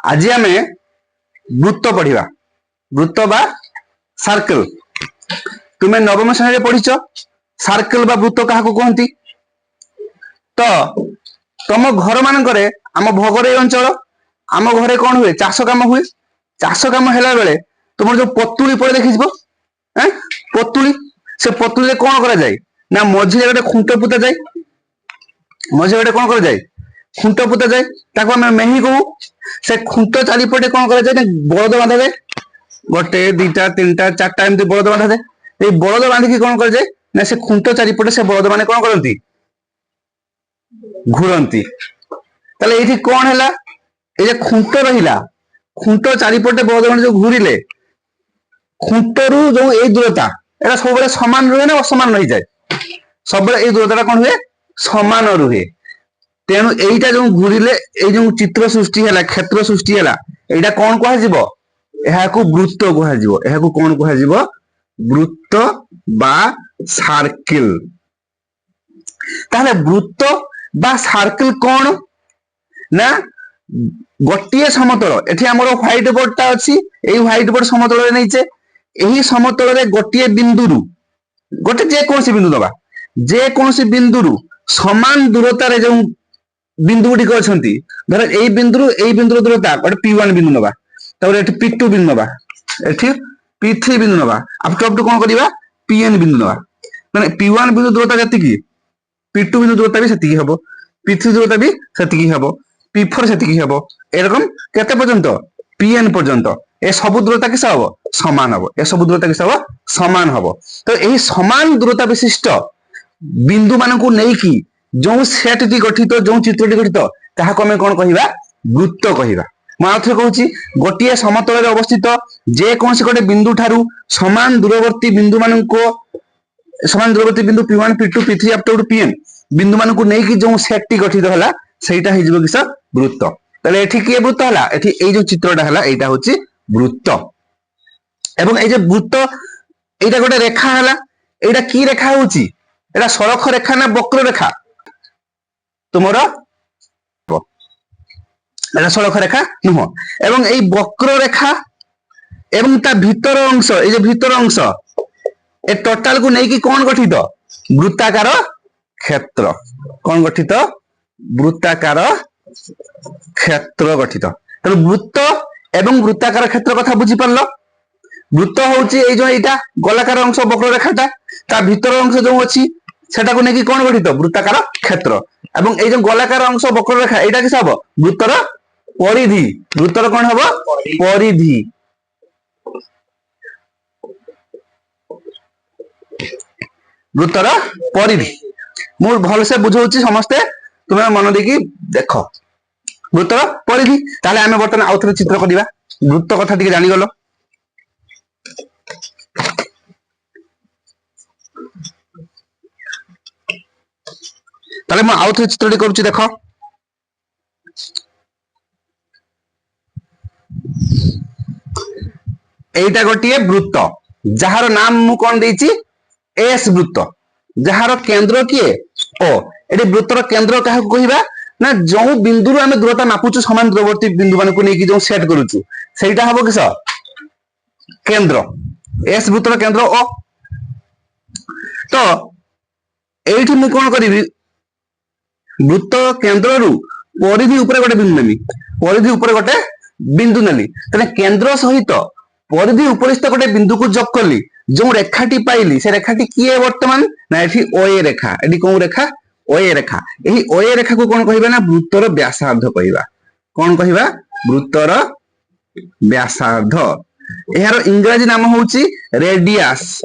आज आम वृत्त पढ़ा वृत्त बा सर्कल तुम्हें नवम श्रेणी पढ़ीच सर्कल बा वृत्त क्या कहती तो तुम घर मानक आम भोगरे अंचल आम घरे कौन हुए चाष काम हुए चाष काम है बेले तुम जो पतुली पड़े देखी पतुली से पतुली कौन करा जाए ना मझे गोटे खुंट पुता जाए मझे गोटे कौन करा जाए खुंट पुता जाए ताको आम मेही कहू से खुंट चारिपटे कौन करा जाए बलद बांधा जाए गोटे दुईटा तीन टा चार्टा एमती बलद बांधा जाए ये बलद बांधिकी कौन कर जाए ना से खुंट चारिपटे से बलद मैंने कौन करती घूरती ताले ये कौन है ये खुंट रहा खुंट चारिपटे बलद मैंने जो घूरिले खुंटरू जो ये दूरता एटा सब समान रुहे ना असमान रही जाए सब ये दूरता कौन हुए समान रुहे तेणु एटा जो घूरिले जो चित्र सृष्टि है क्षेत्र सृष्टि है यहाँ कौन कह वृत्त कह कौन कह वृत्त बा सर्किल ताहले वृत्त बा सर्किल कौन ना गोटे समतल एठी हमर व्हाइट बोर्ड टा अछि एई व्हाइट बोर्ड समतल रे नैचे एही समतल रे गोटे बिंदुरु गोटे जे कोनसी बिंदु दबा जे कोनसी बिंदुरु समान दूरता रे जो बिंदु गुडी अछंती धर एई बिंदुरु दूरता गोटे P1 बिंदु नबा तबरे एठी P2 बिंदु नबा एठी P3 बिंदु नबा अप टू कोन करबा Pn बिंदु नबा माने P1 बिंदु दूरता जति की P2 बिंदु दूरता भी सेति हबो P3 दूरता भी सेति हबो P4 सेति हबो एरकम केते पर्यंत Pn पर्यंत ए सब दूरता किस हबो समान हबो ए सब दूरता किस हबो समान हबो तो एही समान दूरता विशिष्ट बिंदु मानकू नै की जो सेट टी गठित जो चित्र टी गठित ताहाको हम कोन कहिबा वृत्त कहिबा मैं आउथरे कहूची गोटिए समतल रे अवस्थित जे कोनसी गोटे बिंदु ठारू समान दूरवर्ती बिंदु मानकू समान दूरवर्ती बिंदु P1 P2 P3 up to Pn बिंदु मानकू नै की जो सेट टी गठित हला सेटा हि जिवो किस वृत्त तले एठी के वृत्त हला एठी ए जो चित्रटा हला एटा होची वृत्त एवं ए जे वृत्त एटा गोटे रेखा हला एटा की रेखा होची एटा सड़क रेखा ना वक्र रेखा तुमरा एटा सड़क रेखा नुह एवं ए वक्र रेखा एवं ता भीतर अंश ए जे भीतर अंश ए टोटल को नै की कोन गठित वृत्ताकार क्षेत्र कोन गठित वृत्ताकार क्षेत्र गठित तो वृत्त एवं वृत्ताकार क्षेत्र कथा बुझी पारलो वृत्त होची ए जो एटा गोलाकार अंश वक्र रेखाटा ता भीतर अंश जो अछि सेटा को नेकी कोन गठित वृत्ताकार क्षेत्र एवं ए जो गोलाकार अंश वक्र रेखा एटा किस हबो वृत्तर परिधि वृत्तर कोन हबो परिधि वृत्तर परिधि मु भल से बुझौची समस्ते तुमे मन देकी देखो वृत्तर परिधि ताले आमे बर्तमान आउथरे चित्र करिबा वृत्त कथा टिके जानि गलो ताले म आउथरे चित्रटी करूची देखो एटा गोटिए वृत्त जहार नाम मु कोन देइची एस वृत्त जहार केंद्र किए ओ एटी वृत्तर केंद्र काहा कहिबा ना जो बिंदु आम दूरता मापुचु समान दूरवर्ती बिंदु मान को नहीं जो सेट करूचु सेटा हबो किस केंद्र एस वृत्तर केंद्र ओ तो एठी मु कोन करिवि वृत्त केंद्र रु परिधि ऊपर गोटे बिंदु नेमी परिधि ऊपर गोटे बिंदु नेली तने केंद्र सहित परिधि उपरिस्थ गोटे बिंदु को जोग करली जो रेखाटी पाइली से रेखाटी किए वर्तमान ना एठी ओए रेखा एठी कोन रेखा ओए रेखा एही ओए रेखा को कोन कहिबा ना वृत्तर व्यासार्ध कहिबा कोन कहिबा वृत्तर व्यासार्ध एहार इंग्रजी नाम होउची रेडियस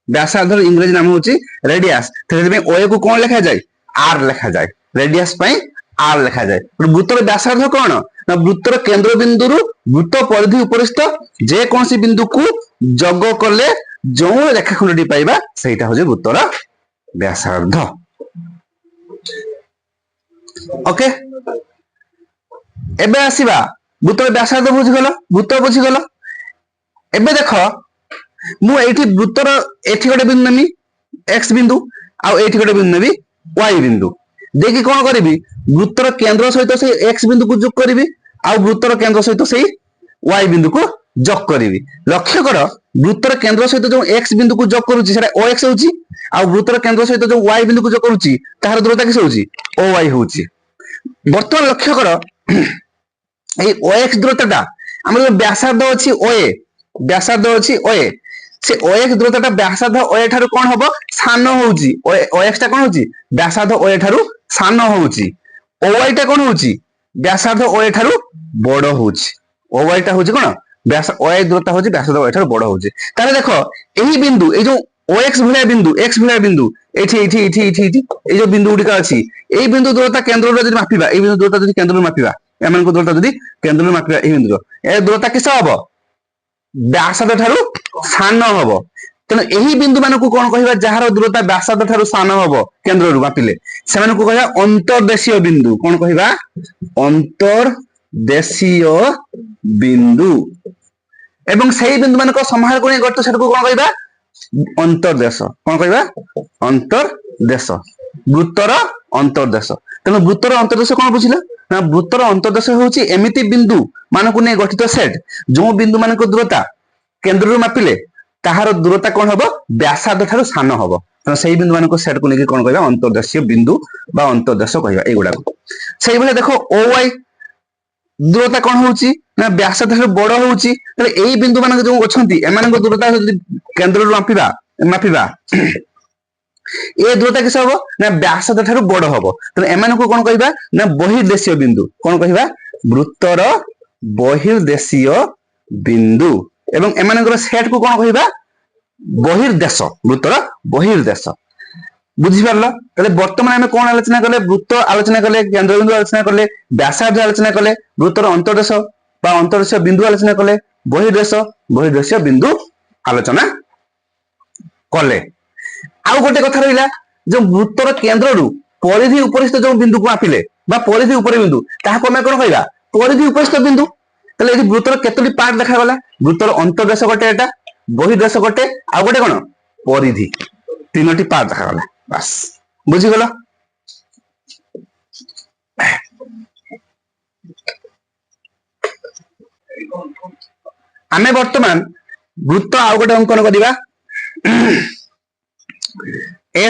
व्यासार्ध इंग्रजी नाम होउची रेडियस तेरे में ओए को कोन लिखा जाय आर लिखा जाय रेडियस पई आर लिखा जाय वृत्तर व्यासार्ध कोन ना वृत्तर केंद्र बिंदु रु वृत्त परिधि उपरिस्थ जे कोनसी बिंदु को जग करले जो रेखाखंडटी पाइबा सेटा हो जे वृत्तर व्यासार्ध ओके एबे आसीबा वृत्तर व्यासार्ध बुझिगलो वृत्त बुझिगलो एबे देखो मु एठी वृत्तर एठी गोटे बिंदु नेमी x बिंदु आ एठी गोटे बिंदु नेबी y बिंदु देखि कोन करबी वृत्तर केंद्र सहित से x बिंदु को जोग करबी ଆଉ ବୃତ୍ତର କେନ୍ଦ୍ର ସହିତ ସେଇ y ବିନ୍ଦୁକୁ যোগ କରିବି। ଲକ୍ଷ୍ୟ କର ବୃତ୍ତର କେନ୍ଦ୍ର ସହିତ ଯୋଉ x ବିନ୍ଦୁକୁ ଯୋଗ କରୁଛି ସେଟା ox ହଉଛି, ଆଉ ବୃତ୍ତର କେନ୍ଦ୍ର ସହିତ ଯୋଉ y ବିନ୍ଦୁକୁ ଯୋଗ କରୁଛି ତାହାର ଦୂରତା କିସ ହଉଛି oy ହଉଛି। ବର୍ତ୍ତମାନ ଲକ୍ଷ୍ୟ କର এই ox দূরতাটা ଆମର ଯୋଉ ବ୍ୟାସାର୍ଧ ଅଛି OA, ବ୍ୟାସାର୍ଧ ଅଛି OA, ସେ ox ଦୂରତାଟା ବ୍ୟାସାର୍ଧ OA ଠାରୁ କଣ ହବ ସାନ ହଉଛି। ox ଟା କଣ ହଉଛି ବ୍ୟାସାର୍ଧ OA ଠାରୁ ସାନ ହଉଛି। oy ଟା କଣ ହଉଛି ବ୍ୟାସାର୍ଧ OA ଠାରୁ ବଡ ହଉଛି। oy ଟା ହଉଛି କଣ OA ଦୂରତା ହଉଛି ବ୍ୟାସାର୍ଧ OA ଠାରୁ ବଡ ହଉଛି। ତାହେଲେ ଦେଖ ଏହି ବିନ୍ଦୁ এই ଯୋଉ ox ଭଳିଆ ବିନ୍ଦୁ x ଭଳିଆ ବିନ୍ଦୁ ଏଠି ଏଠି ଏଠି ଏଠି ଏଠି এই ଯୋଉ ବିନ୍ଦୁ ଗୁଡିକ ଅଛି এই ବିନ୍ଦୁ ଦୂରତା କେନ୍ଦ୍ରରୁ ଯଦି ମାପିବା, এই ବିନ୍ଦୁ ଦୂରତା ଯଦି କେନ୍ଦ୍ରରୁ ମାପିବା, ଏମାନଙ୍କ ଦୂରତା ଯଦି କେନ୍ଦ୍ରରୁ ମାପିବା এই ବିନ୍ଦୁର ଏ ଦୂରତା କିସ ହବ ବ୍ୟାସାର୍ଧ ଠାରୁ ସାନ ହବ। ତେଣୁ ଏହି ବିନ୍ଦୁ ମାନଙ୍କୁ କଣ କହିବା ଯାହାର ଦୂରତା ବ୍ୟାସାର୍ଧ ଠାରୁ ସାନ ହବ କେନ୍ଦ୍ରରୁ ମାପିଲେ ସେମାନଙ୍କୁ କହିବା ଅନ୍ତର୍ଦେଶୀୟ ବିନ୍ଦୁ। କଣ କହିବା ଅନ୍ତର୍ଦେଶୀୟ ବିନ୍ଦୁ। ଏବଂ ସେଇ ବିନ୍ଦୁ ମାନଙ୍କ ସମାହାରକୁ ନେଇ ଗଠିତ ସେଟାକୁ କଣ କହିବା ଅନ୍ତର୍ଦେଶ। କଣ କହିବା ଅନ୍ତର୍ଦେଶ, ବୃତ୍ତର ଅନ୍ତର୍ଦେଶ। ତେଣୁ ବୃତ୍ତର ଅନ୍ତର୍ଦେଶ କଣ ବୁଝିଲ ନା ବୃତ୍ତର ଅନ୍ତର୍ଦେଶ ହେଉଛି ଏମିତି ବିନ୍ଦୁ ମାନଙ୍କୁ ନେଇ ଗଠିତ ସେଟ ଯୋଉ ବିନ୍ଦୁ ମାନଙ୍କ ଦୂରତା କେନ୍ଦ୍ରରୁ ମାପିଲେ ତାହାର ଦୂରତା କଣ ହବ ବ୍ୟାସାର୍ଧ ଠାରୁ ସାନ ହବ। ତେଣୁ ସେଇ ବିନ୍ଦୁ ମାନଙ୍କ ସେଟକୁ ନେଇକି କଣ କହିବା ଅନ୍ତର୍ଦେଶୀୟ ବିନ୍ଦୁ ବା ଅନ୍ତର୍ଦେଶ କହିବା ଏଇଗୁଡାକୁ। ସେଇଭଳି ଦେଖ OY ଦୂରତା କଣ ହଉଛି ନା ବ୍ୟାସାର୍ଧ ଠାରୁ ବଡ ହଉଛି। ତାହେଲେ ଏଇ ବିନ୍ଦୁ ମାନଙ୍କ ଯୋଉ ଅଛନ୍ତି ଏମାନଙ୍କ ଦୂରତା ଯଦି କେନ୍ଦ୍ରରୁ ମାପିବା ଏ ଦୂରତା କିସ ହବ ନା ବ୍ୟାସାର୍ଧ ଠାରୁ ବଡ ହବ। ତେଣୁ ଏମାନଙ୍କୁ କଣ କହିବା ନା ବହିର୍ଦେଶୀୟ ବିନ୍ଦୁ। କଣ କହିବା ବୃତ୍ତର ବହିର୍ଦେଶୀୟ ବିନ୍ଦୁ। ଏବଂ ଏମାନଙ୍କର ସେଟ କୁ କଣ କହିବା ବହିର୍ଦେଶ, ବୃତ୍ତର ବହିର୍ଦେଶ। ବୁଝିପାରିଲ? ତାହେଲେ ବର୍ତ୍ତମାନ ଆମେ କଣ ଆଲୋଚନା କଲେ ବୃତ୍ତ ଆଲୋଚନା କଲେ, କେନ୍ଦ୍ରବିନ୍ଦୁ ଆଲୋଚନା କଲେ, ବ୍ୟାସାର୍ଧ ଆଲୋଚନା କଲେ, ବୃତ୍ତର ଅନ୍ତର୍ଦେଶ ବା ଅନ୍ତର୍ଦେଶୀୟ ବିନ୍ଦୁ ଆଲୋଚନା କଲେ, ବହିର୍ଦେଶୀୟ ବିନ୍ଦୁ ଆଲୋଚନା କଲେ। ଆଉ ଗୋଟେ କଥା ରହିଲା ଯୋଉ ବୃତ୍ତର କେନ୍ଦ୍ରରୁ ପରିଧି ଉପରିସ୍ଥ ଯୋଉ ବିନ୍ଦୁକୁ ମାପିଲେ ବା ପରିଧି ଉପରେ ବିନ୍ଦୁ ତାହାକୁ ଆମେ କଣ କହିବା ପରିଧି ଉପରିସ୍ଥ ବିନ୍ଦୁ। ତାହେଲେ ଏଠି ବୃତ୍ତର କେତୋଟି ପାର୍ଟ ଦେଖାଗଲା ବୃତ୍ତର ଅନ୍ତର୍ଦେଶ ଗୋଟେ, ଏଟା ବହିର୍ଦେଶ ଗୋଟେ, ଆଉ ଗୋଟେ କଣ ପରିଧି, ତିନୋଟି ପାର୍ଟ ଦେଖାଗଲା। ବାସ୍ ବୁଝିଗଲ? ଆମେ ବର୍ତ୍ତମାନ ବୃତ୍ତ ଆଉ ଗୋଟେ ଅଙ୍କନ କରିବା।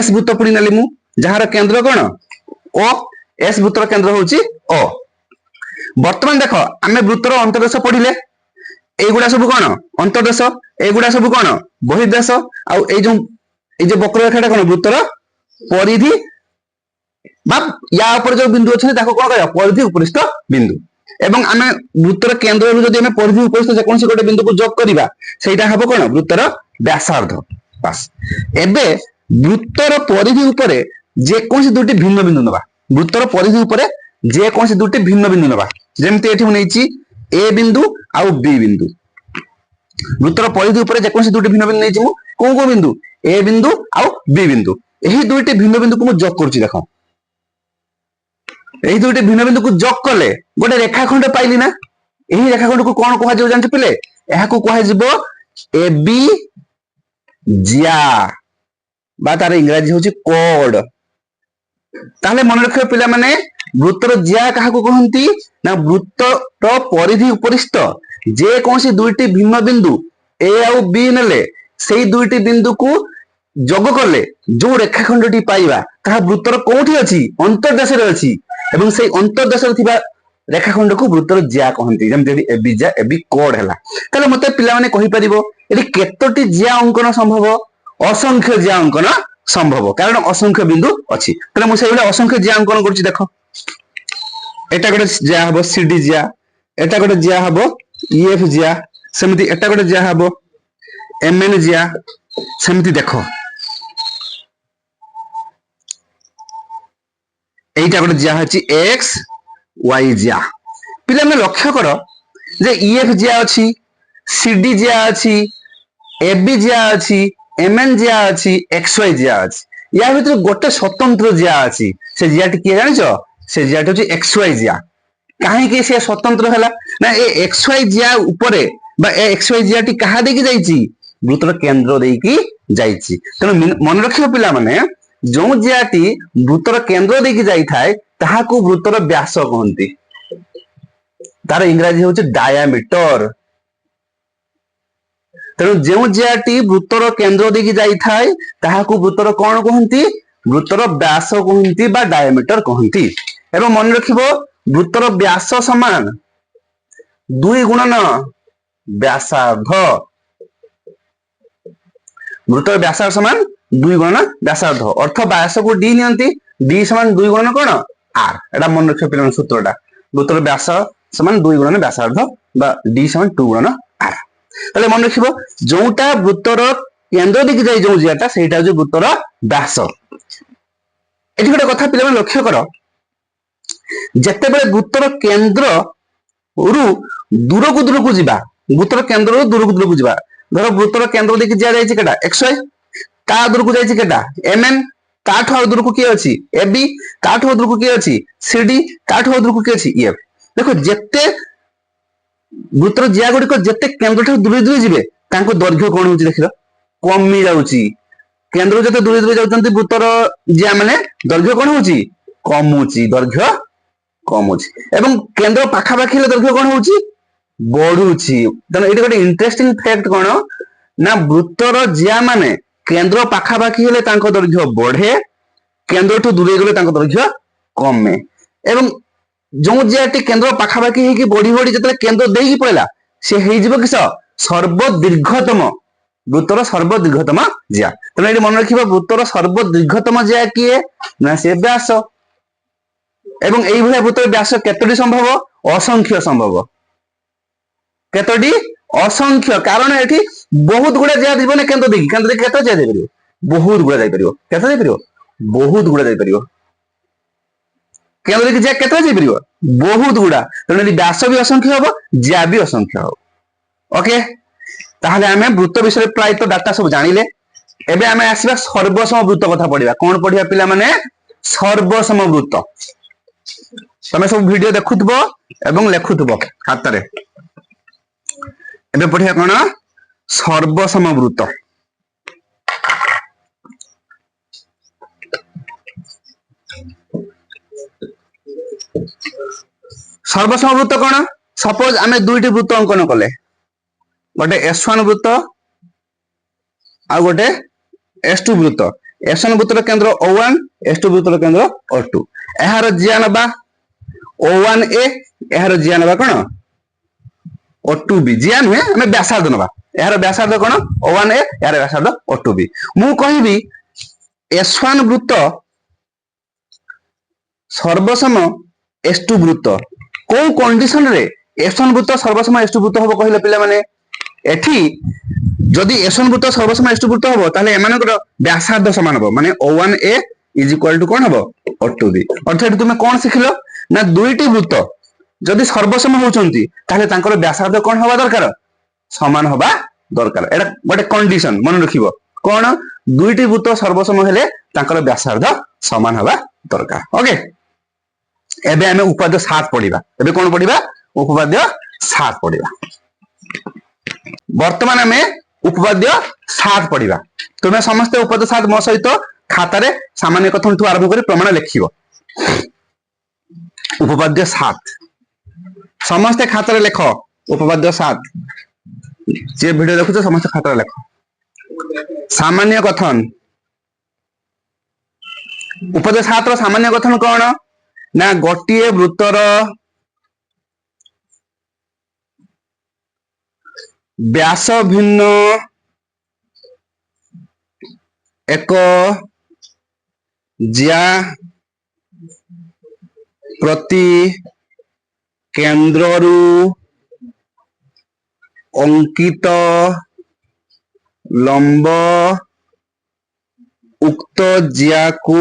S ବୃତ୍ତ ପୁଣି ନେଲି ମୁଁ ଯାହାର କେନ୍ଦ୍ର କଣ O, S ବୃତ୍ତର କେନ୍ଦ୍ର ହଉଛି O। ବର୍ତ୍ତମାନ ଦେଖ ଆମେ ବୃତ୍ତର ଅନ୍ତର୍ଦେଶ ପଢିଲେ, এইগুলা ସବୁ କଣ ଅନ୍ତର୍ଦେଶ, এইଗୁଡା ସବୁ କଣ ବହିର୍ଦେଶ, ଆଉ এই ଯୋଉ ବକ୍ରରେଖାଟା କଣ ବୃତ୍ତର ପରିଧି ବା ୟା ଉପରେ ଯୋଉ ବିନ୍ଦୁ ଅଛନ୍ତି ତାକୁ କଣ କହିବା ପରିଧି ଉପରିସ୍ଥ ବିନ୍ଦୁ। ଏବଂ ଆମେ ବୃତ୍ତର କେନ୍ଦ୍ରରୁ ଯଦି ଆମେ ପରିଧି ଉପରିସ୍ଥ ଯେକୌଣସି ଗୋଟେ ବିନ୍ଦୁକୁ ଯୋଗ କରିବା ସେଇଟା ହବ କଣ ବୃତ୍ତର ବ୍ୟାସାର୍ଧ। ବାସ୍ ଏବେ ବୃତ୍ତର ପରିଧି ଉପରେ ଯେକୌଣସି ଦୁଇଟି ଭିନ୍ନ ବିନ୍ଦୁ ନେବା, ବୃତ୍ତର ପରିଧି ଉପରେ ଯେକୌଣସି ଦୁଇଟି ଭିନ୍ନ ବିନ୍ଦୁ ନେବା। ଯେମିତି ଏଠି ମୁଁ ନେଇଛି A ବିନ୍ଦୁ ଆଉ B ବିନ୍ଦୁ। ବୃତ୍ତର ପରିଧି ଉପରେ ଯେକୌଣସି ଦୁଇଟି ଭିନ୍ନ ବିନ୍ଦୁ ନେଇଛି ମୁଁ, କୋଉ କୋଉ ବିନ୍ଦୁ A ବିନ୍ଦୁ ଆଉ B ବିନ୍ଦୁ। ଏହି ଦୁଇଟି ଭିନ୍ନ ବିନ୍ଦୁକୁ ମୁଁ ଯୋଗ କରୁଛି। ଦେଖ ଏହି ଦୁଇଟି ଭିନ୍ନ ବିନ୍ଦୁକୁ ଯୋଗ କଲେ ଗୋଟେ ରେଖାଖଣ୍ଡ ପାଇଲି ନା। ଏହି ରେଖାଖଣ୍ଡକୁ କଣ କୁହାଯିବ ଜାଣିଛୁ ପିଲେ? ଏହାକୁ କୁହାଯିବ AB ଜିଆ ବା ତାର ଇଂରାଜୀ ହଉଛି କୋଡ। ତାହେଲେ ମନେ ରଖିବ ପିଲାମାନେ ବୃତ୍ତର ଜିଆ କାହାକୁ କହନ୍ତି ନା ବୃତ୍ତର ପରିଧି ଉପରିସ୍ଥ ଯେକୌଣସି ଦୁଇଟି ଭିନ୍ନ ବିନ୍ଦୁ A ଆଉ B ନେଲେ ସେଇ ଦୁଇଟି ବିନ୍ଦୁକୁ ଯୋଗ କଲେ ଯୋଉ ରେଖାଖଣ୍ଡଟି ପାଇବା ତାହା ବୃତ୍ତର କୋଉଠି ଅଛି ଅନ୍ତର୍ଦେଶରେ ଅଛି ଏବଂ ସେଇ ଅନ୍ତର୍ଦେଶରେ ଥିବା ରେଖାଖଣ୍ଡକୁ ବୃତ୍ତର ଜିଆ କହନ୍ତି। ଯେମିତି ଏଠି AB ଜିଆ AB କୋଡ ହେଲା। ତାହେଲେ ମତେ ପିଲାମାନେ କହିପାରିବ ଏଠି କେତୋଟି ଜିଆ ଅଙ୍କନ ସମ୍ଭବ? ଅସଂଖ୍ୟ ଜିଆ ଅଙ୍କନ ସମ୍ଭବ, କାରଣ ଅସଂଖ୍ୟ ବିନ୍ଦୁ ଅଛି। ତାହେଲେ ମୁଁ ସେଇଭଳି ଅସଂଖ୍ୟ ଜିଆ ଅଙ୍କନ କରୁଛି। ଦେଖ ଏଟା ଗୋଟେ ଜିଆ ହବ CD ଜିଆ, ଏଟା ଗୋଟେ ଜିଆ ହବ EF ଜିଆ, ସେମିତି ଏଟା ଗୋଟେ ଜିଆ ହବ MN ଜିଆ। ସେମିତି ଦେଖ এইটা ଗୋଟେ ଜିଆ ଅଛି XY ଜିଆ। ପିଲାମାନେ ଲକ୍ଷ୍ୟ କର ଯେ EF ଜିଆ ଅଛି, CD ଜିଆ ଅଛି, AB ଜିଆ ଅଛି, MN ଜିଆ ଅଛି, XY ଜିଆ ଅଛି। ୟା ଭିତରେ ଗୋଟେ ସ୍ୱତନ୍ତ୍ର ଜିଆ ଅଛି। ସେ ଜିଆଟି କିଏ ଜାଣିଛ? ସେ ଜିଆଟି ହଉଛି XY ଜିଆ। କାହିଁକି ସେ ସ୍ୱତନ୍ତ୍ର ହେଲା ନା ଏ XY ଜିଆ ଉପରେ ବା ଏ XY ଜିଆଟି କାହା ଦେଇକି ଯାଇଛି? ବୃତ୍ତର କେନ୍ଦ୍ର ଦେଇକି ଯାଇଛି। ତେଣୁ ମନେ ରଖିବ ପିଲାମାନେ ଯୋଉ ଜିଆଟି ବୃତ୍ତର କେନ୍ଦ୍ର ଦେଇକି ଯାଇଥାଏ ତାହାକୁ ବୃତ୍ତର ବ୍ୟାସ କହନ୍ତି। तार इंग्राजी हूँ डायामीटर। तेणु जो जियाटी वृत्तर केंद्र देकी जाई थाए ताहाकू वृत्तर कौन कहती? वृत्तर व्यास कहती बा डायामीटर कहती। एवं मन रखिबो वृत्तर व्यास समान 2 गुणन व्यासार्ध। वृत्तर व्यासार्ध समान 2 गुणन व्यासार्ध। अर्थ व्यास को डी नियंती, डी समान 2 गुणन कौन आर। एटा मन रखियो पिलन सूत्रटा। वृत्तर व्यास समान 2 गुणन व्यासार्ध बा डी समान 2 गुणन आर। ताले मन रखिबो जोटा वृत्तर केंद्र दिख जाई जो जियाटा सेटा जो वृत्तर व्यास। एठी गोटे कथा पिला लक्ष्य कर, जेतेबेले वृत्तर केंद्र रु दूर को जीवा, वृत्तर केंद्र रु दूर को जीवा, धर वृत्तर केंद्र दिख जा जाई केटा xy, ता दूर को जाई केटा mn, ताठो दूर को की अछि ab, ताठो दूर को की अछि cd, ताठो दूर को की अछि ef। देखो जेते वृत्तर जिया गुड़िक जेते केंद्र ठार दूर दूर जीवे तांको दैर्घ्य कोन होची देखिलो कमी जाउची। केंद्र जते दूर दूर जाउचंती वृत्तर जिया माने दैर्घ्य कोन होची कमउची, दैर्घ्य कमउची। एवं केंद्र पाखा पाखी ले दैर्घ्य कोन होची बढुची। तने एटी गोटे इंटरेस्टिंग फैक्ट कोन ना वृत्तर जिया माने केंद्र पाखा पाखी हेले तांको दैर्घ्य बढ़े, केंद्र ठु दूर गले तांको दैर्घ्य कमे। एवं जो जियाटी केंद्र पाखापाखी होगी बढ़ी बढ़ी जो केंद्र देकी पड़ा सी हो किस सर्वदीर्घतम वृत्तर सर्वदीर्घतम जिया। तेना ये मन रखिबा वृत्तर सर्वदीर्घतम जिया किए ना से व्यास। एवं एई भलिया वृत्तर व्यास केतोटी संभव? असंख्य संभव। केतोटी? असंख्य। कारण एठी बहुत गुडा जिया जीवन केंद्र देखि केतो जिया जाय परियो बहुत गुडा जाय परियो। केतो जाय परियो बहुत गुडा जाय परियो। केंद्र जिया केतरा जाय परियो बहुत गुडा। तेणु व्यास भी असंख्य हबो, जिया भी असंख्य हबो। ओके, ताहले आमे वृत्त विषय प्राय तो डाटा सब जानिले। एबे आमे आसीबा सर्वसम वृत्त कथा पढिबा। कोन पढिबा पिला माने? सर्वसम वृत्त। तमे सब वीडियो देखुथबो एवं लेखुथबो खातारे। एबे पढिया कोन? सर्वसम वृत्त। सर्वसम वृत्त कौन? सपोज आमे दुईटी वृत्त अंकन कले, गोटे S1 वृत्त आ गोटे S2 वृत्त। S1 वृत्तर केंद्र O1, S2 वृत्तर केंद्र O2। एहार जिया नबा O1A, एहार जिया नबा कौन O2B। जिया नुहे आमे व्यासार्ध नबा। एहार व्यासार्ध कौन O1A, एहार व्यासार्ध O2B। मु कहिबी S1 वृत्त सर्वसम S2 वृत्त को कंडीशन रे S1 वृत्त सर्वसम S2 वृत्त हबो कहिले पिला माने? एठी जदि S1 वृत्त सर्वसम S2 वृत्त हबो ताले एमानकर व्यासार्ध समान हबो, माने O1A इज इक्वल टू कोन हबो O2B। अर्थात तुमे कोन सिखिलो ना दुईटी वृत्त जदि सर्वसम होचंती ताले तांकर व्यासार्ध कोन हबा दरकार समान हबा दरकार। एटा गोटे कंडीशन मन रखिबो। कोन? दुईटी वृत्त सर्वसम हेले तांकर व्यासार्ध समान हबा दरकार। ओके, एबे आमे उपाद्य 7 पढिबा। एबे कोन पढिबा? उपपाद्य 7 पढिबा। वर्तमान आमे उपपाद्य 7 पढिबा। तुमे समस्त उपपाद्य 7 मो सहित खातारे सामान्य कथन ठु आरंभ करी प्रमाण लिखिबो। उपपाद्य 7 समस्त खातारे लेखो। उपपाद्य 7 जे वीडियो देखुछ समस्त खातारे लेखो। सामान्य कथन उपपाद्य 7 रो सामान्य कथन कोन ना गोटिए वृत्तर व्यास भिन्न एक जिया प्रति केंद्ररु अंकित लंब उक्त जिया को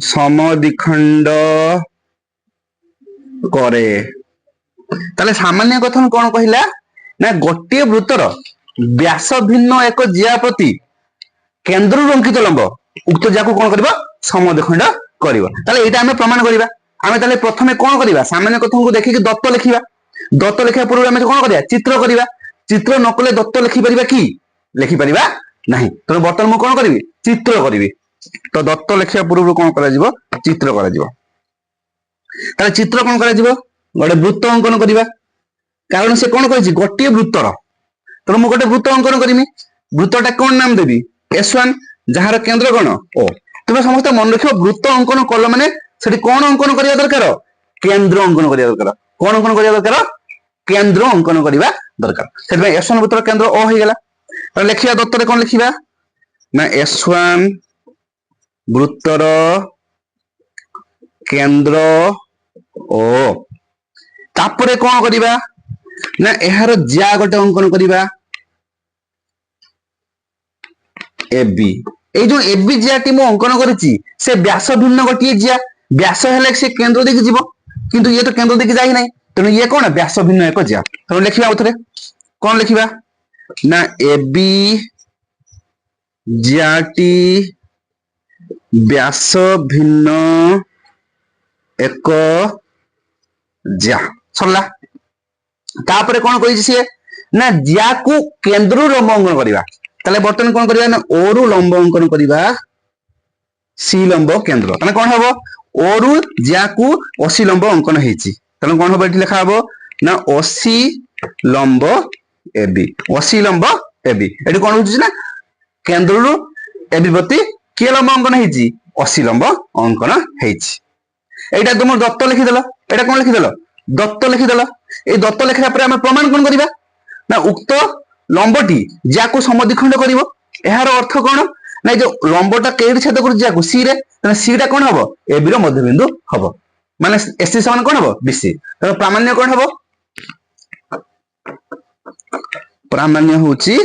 समद्विखंड करे। ताले सामान्य कथन कौन कहिला ना गोटे वृत्तर व्यास भिन्न एक जिया प्रति केंद्र अंकित लंब उक्त जिया को कौन करबा समद्विखंड करबा। ताले एटा हमें प्रमाण करबा। आमे ताले प्रथमे कौन करबा सामान्य कथन को देखि दत्त लिखिबा। दत्त लिखा पूर्व आमे कौन करबा चित्र करबा। चित्र न कले दत्त लिखि परिबा कि लिखि परिबा नहीं। तो बर्तमान मु कौन करबी चित्र करबी। तो दत्त लिखिया पूर्व कौन करा जिवो चित्र करा जिवो। ताले चित्र कौन करा जिवो गोटे वृत्त अंकन करिबा कारण से कोन कहिछि गोटे वृत्तर तो मु गोटे वृत्त अंकन करमी वृत्तटा कोन नाम देबी S1 जहार केंद्र कोन O तुम समस्त मन रखियो वृत्त अंकन कल माने सेठी कोन अंकन करिया दरकार केंद्र अंकन करिया दरकार कोन अंकन करिया दरकार केंद्र अंकन करिया दरकार सेठी S1 वृत्तर केंद्र O हो गेला तो लिखिया दत्तरे कोन लिखिबा ना S1 वृत्तर केंद्र O तापरे कोन करिबा ना एहार ज्या गोटे अंकन करिबा AB ए जो AB ज्याटी मु अंकन करिछि से व्यास भिन्न गोटे ज्या व्यास हेले से केंद्र देखि जीवो किंतु ये तो केंद्र देखि जाई नै तेनु ये कोन व्यास भिन्न एक ज्या तो लिखिबा उथरे कोन लिखिबा ना AB ज्याटी व्यास भिन्न एक ज्या सरला तापरे कोन कहिछि से ना ज्या को केंद्र लंब अंकन करिबा ताले बर्तन कोन करिबा ना O रु लंब अंकन करिबा C लंब केंद्र तने कोन हबो O रु ज्या को OC लंब अंकन हेछि तने कोन हबो एठी लिखा हबो ना OC लंब AB OC लंब AB एठी कोन होछि ना केंद्र रु AB प्रति के लंब अंकन हेछि OC लंब अंकन हेछि एटा तुम दत्त लिखि देलो एटा कोन लिखि देलो दत्त लिखि देलो ए दत्त लिखिला परे हम प्रमाण कोन करिबा ना उक्त लंबटी जाको समद्विखंड करिवो एहार अर्थ कोन ना जो लंबटा केडी छेद कर जाको सी रे तने सी टा कोन हबो एबी रो मध्यबिंदु हबो माने एससी समान कोन हबो बीसी तो प्रामाण्य कोन हबो प्रामाण्य होची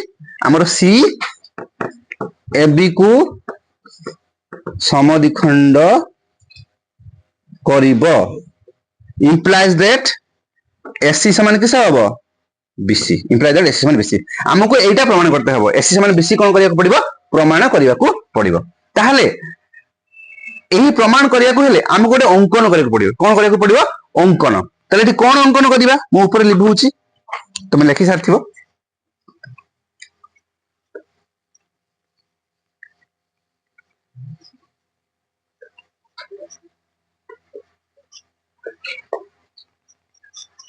हमर सी एबी को समद्विखंड करिवो implies that SC समान किस हबो BC implies that SC समान BC हमको एटा प्रमाण करते हबो SC समान BC कोन करिया पड़िबो प्रमाण करिया को पड़िबो ताहले एही प्रमाण करिया को हेले हमको गोटे अंकन करिया को पड़िबो कोन करिया को पड़िबो अंकन ताले एठी कोन अंकन करिबा मो ऊपर लिखुची तुम लिखि सारथिबो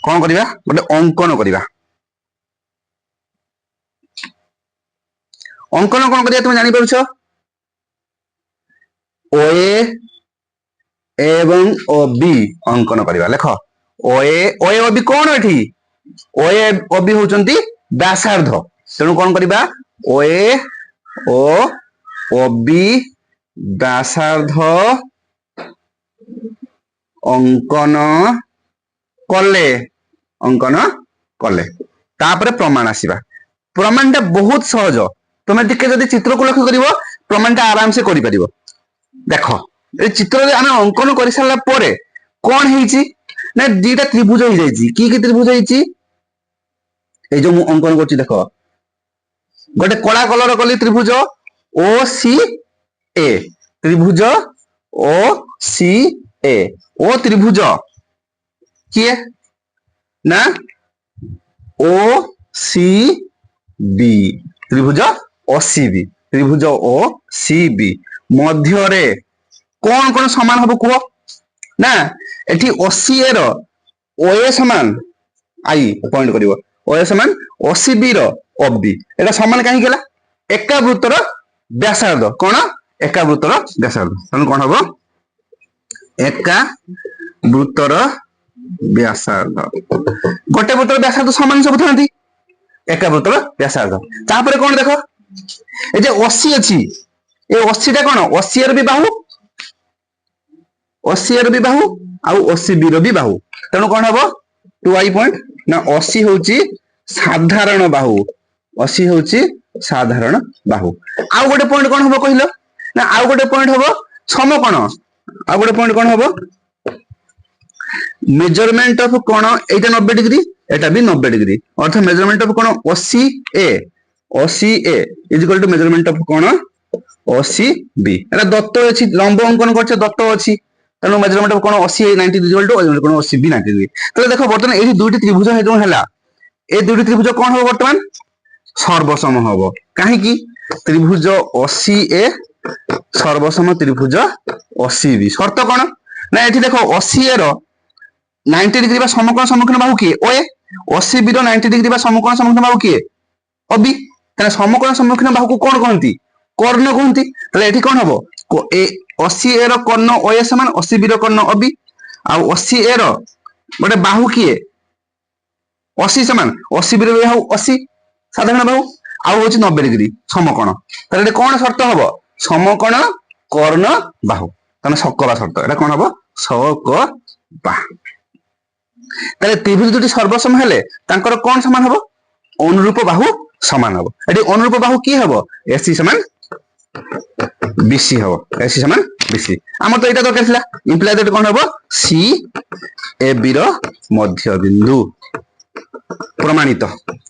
कोन करिबा गोटे अंकन करिबा अंकन कोन करिया तुम जानि परछो OA एवं OB अंकन करिबा लेखो OA OB कोन एठी OA OB होचंती व्यासार्ध तेनु कोन करिबा OA ओ OB व्यासार्ध अंकन कले अंकन कले तापरे प्रमाण आसीबा प्रमाणटा बहुत सहज तुम टिके जदि चित्र को लक्ष्य करिवो प्रमाणटा आराम से करि परिवो देखो ए चित्र रे हम अंकन करि सारला परे कोन हेछि ना दीटा त्रिभुज हो जाईछि की त्रिभुज हेछि ए जो मु अंकन करछि देखो गोटे कला कलर कली त्रिभुज OCA त्रिभुज OCA ओ त्रिभुज किए ना OCB त्रिभुज OCB त्रिभुज OCB मध्य रे कोन कोन समान हबो कुहो ना एठी OCA रो OA समान आई पॉइंट करिवो OA समान OCB रो OB एटा समान काहे गेला एका वृत्तर व्यासार्ध कोन एका वृत्तर व्यासार्ध तन कोन हबो एका वृत्तर व्यासार्ध गोटे वृत्तर व्यासार्ध समान सब थांती एका वृत्तर व्यासार्ध तापरे कोन देखो ए जे 80 अछि ए 80 टा कोन 80 र भी बाहु 80 र भी बाहु आ 80 र भी बाहु तनो कोन हबो 2i पॉइंट ना 80 होची साधारण बाहु 80 होची साधारण बाहु आ गोटे पॉइंट कोन हबो कहिलो ना आ गोटे पॉइंट हबो समकोण आ गोटे पॉइंट कोन हबो मेजरमेंट ऑफ कोण एटा 90 डिग्री एटा भी 90 डिग्री अर्थ मेजरमेंट ऑफ कोण OCA is equal to measurement of कोण OCB एटा दत्त अछि लंब अंकन करछ दत्त अछि तनो मेजरमेंट ऑफ कोण OCA 90 डिग्री इक्वल टू कोण OCB 90 डिग्री तले देखो बर्तन एही दुईटी त्रिभुज हेतु हला ए दुईटी त्रिभुज कोन हो वर्तमान सर्वसम होबो काहे की त्रिभुज OCA सर्वसम त्रिभुज OCB शर्त कोन ना एठी देखो OCA रो 90 डिग्री बा समकोण सम्मुखीन बाहु किए ओए 80 बी रो 90 डिग्री बा समकोण सम्मुखीन बाहु किए अबी ताने समकोण सम्मुखीन बाहु को कोन कहंती कर्ण कहंती ताले एठी कोन हबो ए 80 ए रो कर्ण ओए समान 80 बी रो कर्ण अबी आ 80 ए रो गोटे बाहु किए 80 समान 80 बी रो बाहु 80 साधारण बाहु आउ होची 90 डिग्री समकोण ताले एठी कोन शर्त हबो समकोण कर्ण बाहु ताने सकवा शर्त एटा कोन हबो सकवा ताले त्रिभुज दुटी सर्वसम हेले तांकर कोन समान हबो अनुरूप बाहु समान हबो एठी अनुरूप बाहु की हबो एसी समान बीसी हबो एसी समान बीसी हमर तो एटा दरकार थिला इंप्लाय दैट कोन हबो सी ए बी रो मध्य बिंदु प्रमाणित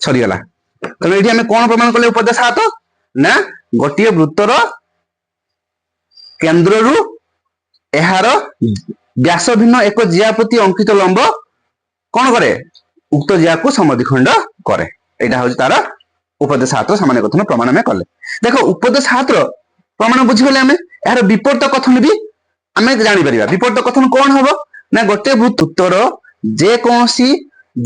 सरी गला तने एठी हमें कोन प्रमाण करले उपदेश हात ना गोटिए वृत्तर केंद्र रु एहार व्यास भिन्न एक ज्यापति अंकित लंब कौन करे उक्त ज्या को समद्विखंड करे एटा हो तार उपदेश हाथ सामान्य कथन प्रमाण में कले देखो उपदेश हाथ प्रमाण बुझीगले आमे यार विपरीत कथन भी आमे जानि परिबा विपरीत कथन कौन हबो ना गोटे वृत्तर जे कोनसी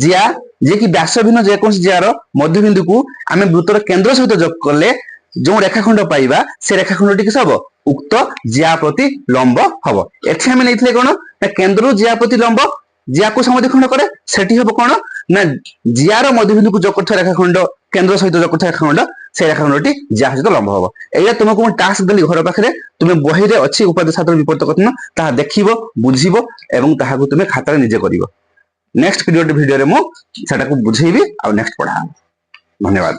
ज्या जे कि व्यास भिन्न जे कोनसी ज्यार मध्य बिंदु को आमे वृत्तर केंद्र सहित जोग करले जो रेखाखंड पाइबा से रेखाखंड टी सब उक्त ज्या प्रति लंब हबो एठी हमें नैथिले कोन ना केंद्र ज्या प्रति लंब ज्या को समद्विखंड करे सेठी हबो कोन ना ज्यार मध्य बिंदु को जोग करथि रेखाखंड केंद्र सहित जोग करथि रेखाखंड से रेखाखंडटी ज्या सहित लंब हबो एया तुमको मैं टास्क देली घर पाखरे तुमे बही रे अछि उपदेश शास्त्र विपरीत कथन ताहा देखिबो बुझिबो एवं ताहा को तुमे खाता रे निजे करिवो नेक्स्ट वीडियो रे मो सेटा को बुझेबी आ नेक्स्ट पढा धन्यवाद।